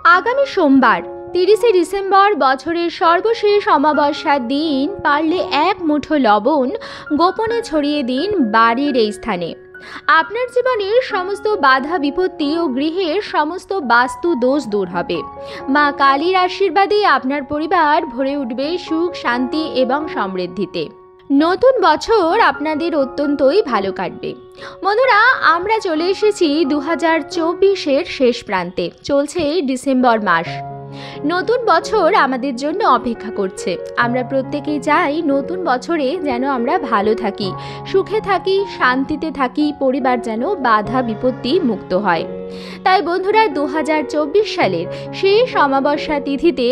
আগামী সোমবার 30শে ডিসেম্বর বছরের সর্বশেষ অমাবস্যার দিন পারলে এক মুঠো লবণ গোপনে ছড়িয়ে দিন বাড়ির এই স্থানে। আপনার জীবনের সমস্ত বাধা বিপত্তি ও গৃহের সমস্ত বাস্তু দোষ দূর হবে। মা কালীর আশীর্বাদে আপনার পরিবার ভরে উঠবে সুখ, শান্তি এবং সমৃদ্ধিতে। নতুন বছর আপনাদের অত্যন্তই ভালো কাটবে। বন্ধুরা, আমরা চলে এসেছি 2024-এর শেষ প্রান্তে। চলছে ডিসেম্বর মাস। নতুন বছর আমাদের জন্য অপেক্ষা করছে। আমরা প্রত্যেকেই চাই নতুন বছরে যেন আমরা ভালো থাকি, সুখে থাকি, শান্তিতে থাকি, পরিবার যেন বাধা বিপত্তি মুক্ত হয়। তাই বন্ধুরা, 2024 সালের শেষ অমাবস্যা তিথিতে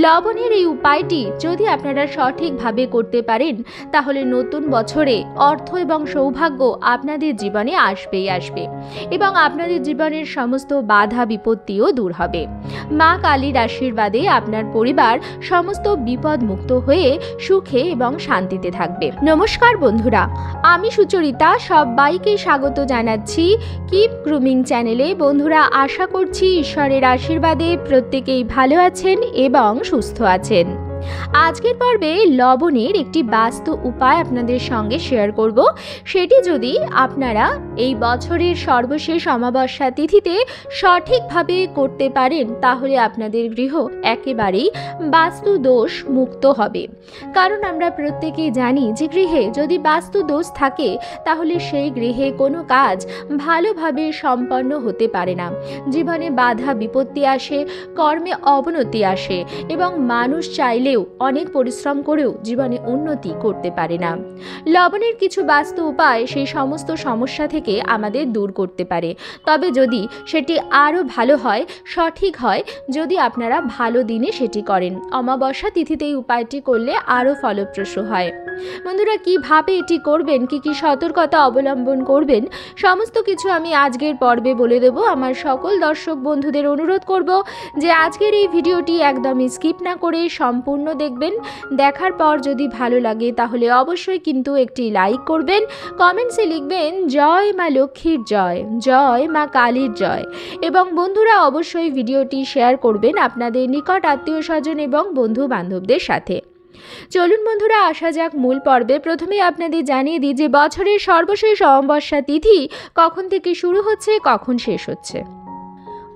লবণের এই উপায়টি যদি আপনারা সঠিকভাবে করতে পারেন, তাহলে নতুন বছরে অর্থ এবং সৌভাগ্য আপনাদের জীবনে আসবেই আসবে এবং আপনাদের জীবনের সমস্ত বাধা বিপত্তিও দূর হবে। মা কালীর আশীর্বাদে আপনার পরিবার সমস্ত বিপদ মুক্ত হয়ে সুখে এবং শান্তিতে থাকবে। নমস্কার বন্ধুরা, আমি সুচরিতা সবাইকে স্বাগত জানাচ্ছি কিপ গ্রুমিং চ্যানেলে। বন্ধুরা, আশা করছি ঈশ্বরের আশীর্বাদে প্রত্যেকেই ভালো আছেন এবং সুস্থ আছেন। আজকের পর্বে লবণের একটি বাস্তু উপায় আপনাদের সঙ্গে শেয়ার করব। সেটি যদি আপনারা এই বছরের সর্বশেষ অমাবস্যা তিথিতে সঠিকভাবে করতে পারেন, তাহলে আপনাদের গৃহ একেবারেই বাস্তু দোষ মুক্ত হবে। কারণ আমরা প্রত্যেকেই জানি যে গৃহে যদি বাস্তু দোষ থাকে, তাহলে সেই গৃহে কোনো কাজ ভালোভাবে সম্পন্ন হতে পারে না। জীবনে বাধা বিপত্তি আসে, কর্মে অবনতি আসে এবং মানুষ চাইলেও অনেক পরিশ্রম করেও জীবনে উন্নতি করতে পারে না। লবণের কিছু বাস্তু উপায় সেই সমস্ত সমস্যা থেকে আমাদের দূর করতে পারে। তবে যদি সেটি আরও ভালো হয়, সঠিক হয়, যদি আপনারা ভালো দিনে সেটি করেন, অমাবস্যা তিথিতে এই উপায়টি করলে আরও ফলপ্রসূ হয়। বন্ধুরা, কিভাবে এটি করবেন, কি কি সতর্কতা অবলম্বন করবেন, সমস্ত কিছু আমি আজকের পর্বে বলে দেব। আমার সকল দর্শক বন্ধুদের অনুরোধ করব যে আজকের এই ভিডিওটি একদমই স্কিপ না করে সম্পূর্ণ দেখবেন। দেখার পর যদি ভালো লাগে তাহলে অবশ্যই কিন্তু একটি লাইক করবেন, কমেন্টসে লিখবেন জয় মা লক্ষ্মীর জয়, জয় মা কালীর জয় এবং বন্ধুরা অবশ্যই ভিডিওটি শেয়ার করবেন আপনাদের নিকট আত্মীয় স্বজন এবং বন্ধু বান্ধবদের সাথে। চলুন বন্ধুরা, আসা যাক মূল পর্বে। প্রথমে আপনাদের জানিয়ে দিই যে বছরের সর্বশেষ অমাবস্যা তিথি কখন থেকে শুরু হচ্ছে, কখন শেষ হচ্ছে।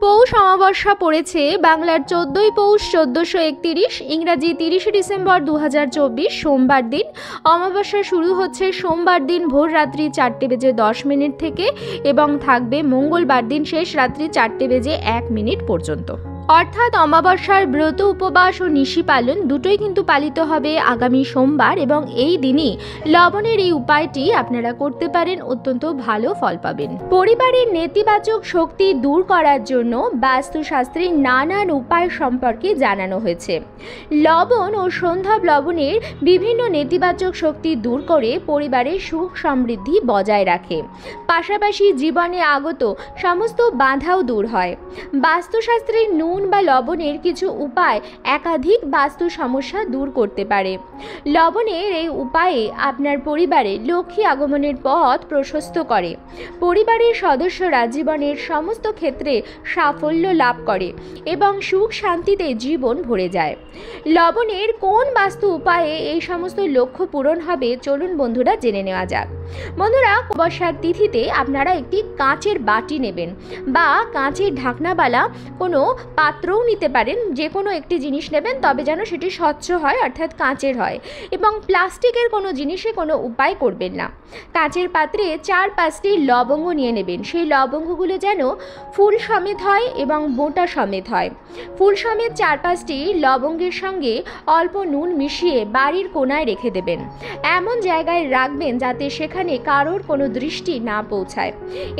পৌষ অমাবস্যা পড়েছে বাংলার 14ই পৌষ 1431, ইংরাজি 30শে ডিসেম্বর 2024 সোমবার দিন। অমাবস্যা শুরু হচ্ছে সোমবার দিন ভোর রাত্রি 4:10 থেকে এবং থাকবে মঙ্গলবার দিন শেষ রাত্রি 4:01 পর্যন্ত। অর্থাৎ অমাবস্যার ব্রত, উপবাস ও নিশি পালন দুটোই কিন্তু পালিত হবে আগামী সোমবার এবং এই দিনই লবণের এই উপায়টি আপনারা করতে পারেন, অত্যন্ত ভালো ফল পাবেন। পরিবারের নেতিবাচক শক্তি দূর করার জন্য বাস্তুশাস্ত্রে নানান উপায় সম্পর্কে জানানো হয়েছে। লবণ ও সন্ধ্যব লবণের বিভিন্ন নেতিবাচক শক্তি দূর করে পরিবারের সুখ সমৃদ্ধি বজায় রাখে, পাশাপাশি জীবনে আগত সমস্ত বাধাও দূর হয়। বাস্তুশাস্ত্রে নুন বা লবণের কিছু উপায় একাধিক বাস্তু সমস্যা দূর করতে পারে। লবণের এই উপায়ে আপনার পরিবারে লক্ষ্মী আগমনের পথ প্রশস্ত করে। পরিবারের সদস্যরা জীবনের সমস্ত ক্ষেত্রে সাফল্য লাভ করে এবং সুখ শান্তিতে জীবন ভরে যায়। লবণের কোন বাস্তু উপায়ে এই সমস্ত লক্ষ্য পূরণ হবে, চলুন বন্ধুরা জেনে নেওয়া যাক। বন্ধুরা, অমাবস্যার তিথিতে আপনারা একটি কাঁচের বাটি নেবেন বা কাঁচের ঢাকনাওয়ালা কোনো পাত্রও নিতে পারেন। যে কোনো একটি জিনিস নেবেন, তবে যেন সেটি স্বচ্ছ হয়, অর্থাৎ কাঁচের হয়, এবং প্লাস্টিকের কোনো জিনিসে কোনো উপায় করবেন না। কাঁচের পাত্রে 4-5টি লবঙ্গ নিয়ে নেবেন। সেই লবঙ্গগুলো যেন ফুল সমেত হয় এবং বোঁটা সমেত হয়। ফুল সমেত 4-5টি লবঙ্গের সঙ্গে অল্প নুন মিশিয়ে বাড়ির কোণায় রেখে দেবেন। এমন জায়গায় রাখবেন যাতে সেখানে কারোর কোনো দৃষ্টি না পৌঁছায়।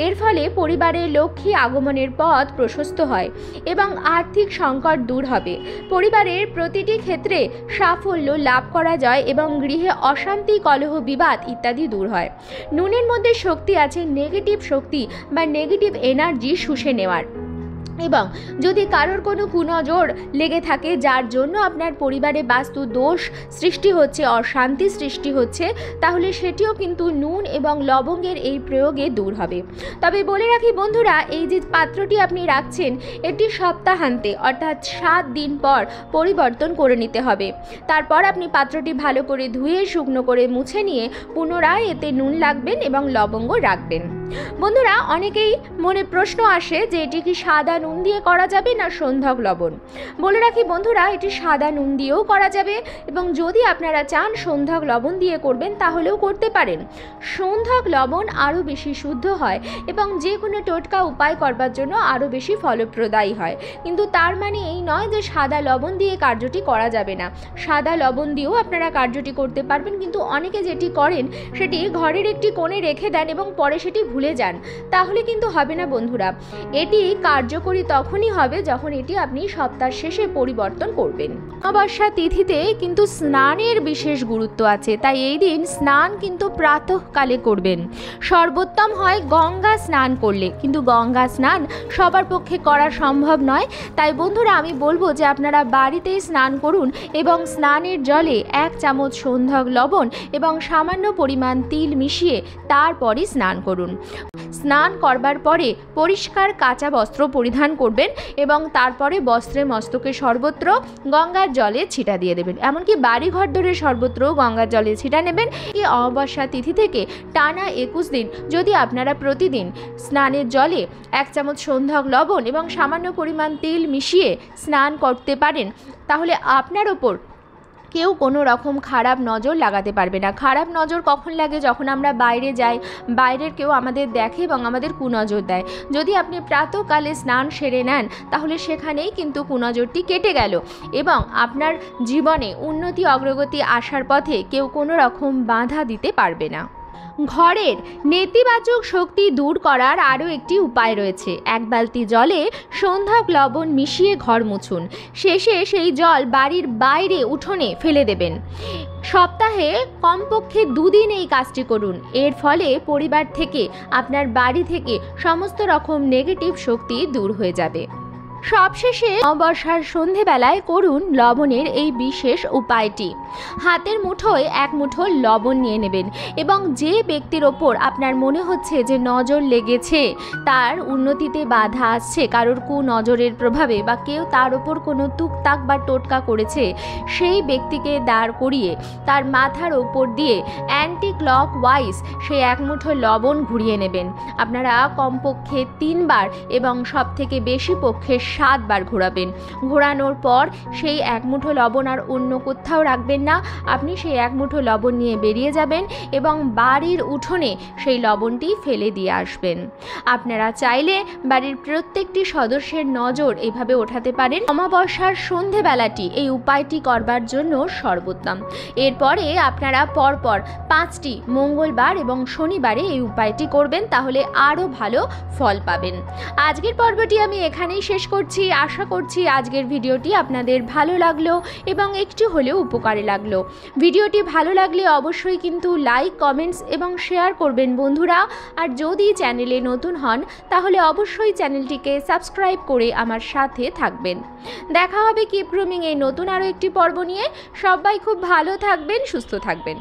এর ফলে পরিবারে লক্ষ্মী আগমনের পথ প্রশস্ত হয় এবং আর্থিক সংকট দূর হবে। পরিবারের প্রতিটি ক্ষেত্রে সাফল্য লাভ করা যায় এবং গৃহে অশান্তি, কলহ, বিবাদ ইত্যাদি দূর হয়। নুনের মধ্যে শক্তি আছে নেগেটিভ শক্তি বা নেগেটিভ এনার্জি শুষে নেওয়ার। এবং যদি কারোর কোনো কুনজর লেগে থাকে যার জন্য আপনার পরিবারে বাস্তু দোষ সৃষ্টি হচ্ছে, অশান্তি সৃষ্টি হচ্ছে, তাহলে সেটিও কিন্তু নুন এবং লবঙ্গের এই প্রয়োগে দূর হবে। তবে বলে রাখি বন্ধুরা, এই যে পাত্রটি আপনি রাখছেন এটি সপ্তাহান্তে অর্থাৎ 7 দিন পর পরিবর্তন করে নিতে হবে। তারপর আপনি পাত্রটি ভালো করে ধুয়ে শুকনো করে মুছে নিয়ে পুনরায় এতে নুন রাখবেন এবং লবঙ্গ রাখবেন। বন্ধুরা, অনেকেই মনে প্রশ্ন আসে যে এটি কি সাদা নুন দিয়ে করা যাবে না সন্ধক লবণ। বলে রাখি বন্ধুরা, এটি সাদা নুন দিয়েও করা যাবে এবং যদি আপনারা চান সন্ধক লবণ দিয়ে করবেন তাহলেও করতে পারেন। সন্ধক লবণ আরও বেশি শুদ্ধ হয় এবং যে কোনো টোটকা উপায় করবার জন্য আরও বেশি ফলপ্রদায়ী হয়। কিন্তু তার মানে এই নয় যে সাদা লবণ দিয়ে কার্যটি করা যাবে না। সাদা লবণ দিয়েও আপনারা কার্যটি করতে পারবেন, কিন্তু অনেকে যেটি করেন সেটি ঘরের একটি কোণে রেখে দেন এবং পরে সেটি ভুলে যান, তাহলে কিন্তু হবে না বন্ধুরা। এটি কার্যকরী তখনই হবে যখন এটি আপনি সপ্তাহ শেষে পরিবর্তন করবেন। অমাবস্যা তিথিতে কিন্তু স্নানের বিশেষ গুরুত্ব আছে, তাই এই দিন স্নান কিন্তু প্রাতঃকালে করবেন। সর্বোত্তম হয় গঙ্গা স্নান করলে, কিন্তু গঙ্গা স্নান সবার পক্ষে করা সম্ভব নয়। তাই বন্ধুরা, আমি বলবো যে আপনারা বাড়িতেই স্নান করুন এবং স্নানের জলে 1 চামচ সন্ধক লবণ এবং সামান্য পরিমাণ তিল মিশিয়ে তারপরই স্নান করুন। স্নান করবার পরে পরিষ্কার কাঁচা বস্ত্র পরিধান করবেন এবং তারপরে বস্ত্রে মস্তকে সর্বত্র গঙ্গার জলে ছিটা দিয়ে দেবেন। এমনকি বাড়িঘর ধরে সর্বত্র গঙ্গার জলে ছিটা নেবেন। এই অমাবস্যা তিথি থেকে টানা 21 দিন যদি আপনারা প্রতিদিন স্নানের জলে 1 চামচ সন্ধক লবণ এবং সামান্য পরিমাণ তিল মিশিয়ে স্নান করতে পারেন, তাহলে আপনার ওপর কেউ কোনো রকম খারাপ নজর লাগাতে পারবে না। খারাপ নজর কখন লাগে? যখন আমরা বাইরে যাই, বাইরের কেউ আমাদের দেখে এবং আমাদের কুনজর দেয়। যদি আপনি প্রাতঃকালে স্নান সেরে নেন তাহলে সেখানেই কিন্তু কুনজরটি কেটে গেল এবং আপনার জীবনে উন্নতি অগ্রগতি আসার পথে কেউ কোনো রকম বাধা দিতে পারবে না। ঘরের নেতিবাচক শক্তি দূর করার আরও একটি উপায় রয়েছে। 1 বালতি জলে সন্ধক লবণ মিশিয়ে ঘর মুছুন। শেষে সেই জল বাড়ির বাইরে উঠোনে ফেলে দেবেন। সপ্তাহে কমপক্ষে 2 দিন এই কাজটি করুন। এর ফলে পরিবার থেকে, আপনার বাড়ি থেকে সমস্ত রকম নেগেটিভ শক্তি দূর হয়ে যাবে। সবশেষে অমাবস্যার সন্ধেবেলায় করুন লবণের এই বিশেষ উপায়টি। হাতের মুঠোয় 1 মুঠো লবণ নিয়ে নেবেন এবং যে ব্যক্তির ওপর আপনার মনে হচ্ছে যে নজর লেগেছে, তার উন্নতিতে বাধা আসছে কারোর কুনজরের প্রভাবে, বা কেউ তার ওপর কোনো তুকতাক বা টোটকা করেছে, সেই ব্যক্তিকে দাঁড় করিয়ে তার মাথার ওপর দিয়ে অ্যান্টি ক্লক ওয়াইজ সেই 1 মুঠো লবণ ঘুরিয়ে নেবেন। আপনারা কমপক্ষে 3 বার এবং সব থেকে বেশি পক্ষে 7 বার ঘোরাবেন। ঘোরানোর পর সেই 1 মুঠো লবণ আর অন্য কোথাও রাখবেন না। আপনি সেই 1 মুঠো লবণ নিয়ে বেরিয়ে যাবেন এবং বাড়ির উঠোনে সেই লবণটি ফেলে দিয়ে আসবেন। আপনারা চাইলে বাড়ির প্রত্যেকটি সদস্যের নজর এভাবে ওঠাতে পারেন। অমাবস্যার সন্ধেবেলাটি এই উপায়টি করবার জন্য সর্বোত্তম। এরপরে আপনারা পরপর 5টি মঙ্গলবার এবং শনিবারে এই উপায়টি করবেন, তাহলে আরও ভালো ফল পাবেন। আজকের পর্বটি আমি এখানেই শেষ করছি। আশা করছি আজকের ভিডিওটি আপনাদের ভালো লাগলো এবং একটু হলেও উপকারে লাগলো। ভিডিওটি ভালো লাগলে অবশ্যই কিন্তু লাইক, কমেন্টস এবং শেয়ার করবেন বন্ধুরা। আর যদি চ্যানেলে নতুন হন তাহলে অবশ্যই চ্যানেলটিকে সাবস্ক্রাইব করে আমার সাথে থাকবেন। দেখা হবে কিপ গ্রুমিং এই নতুন আরও একটি পর্ব নিয়ে। সবাই খুব ভালো থাকবেন, সুস্থ থাকবেন।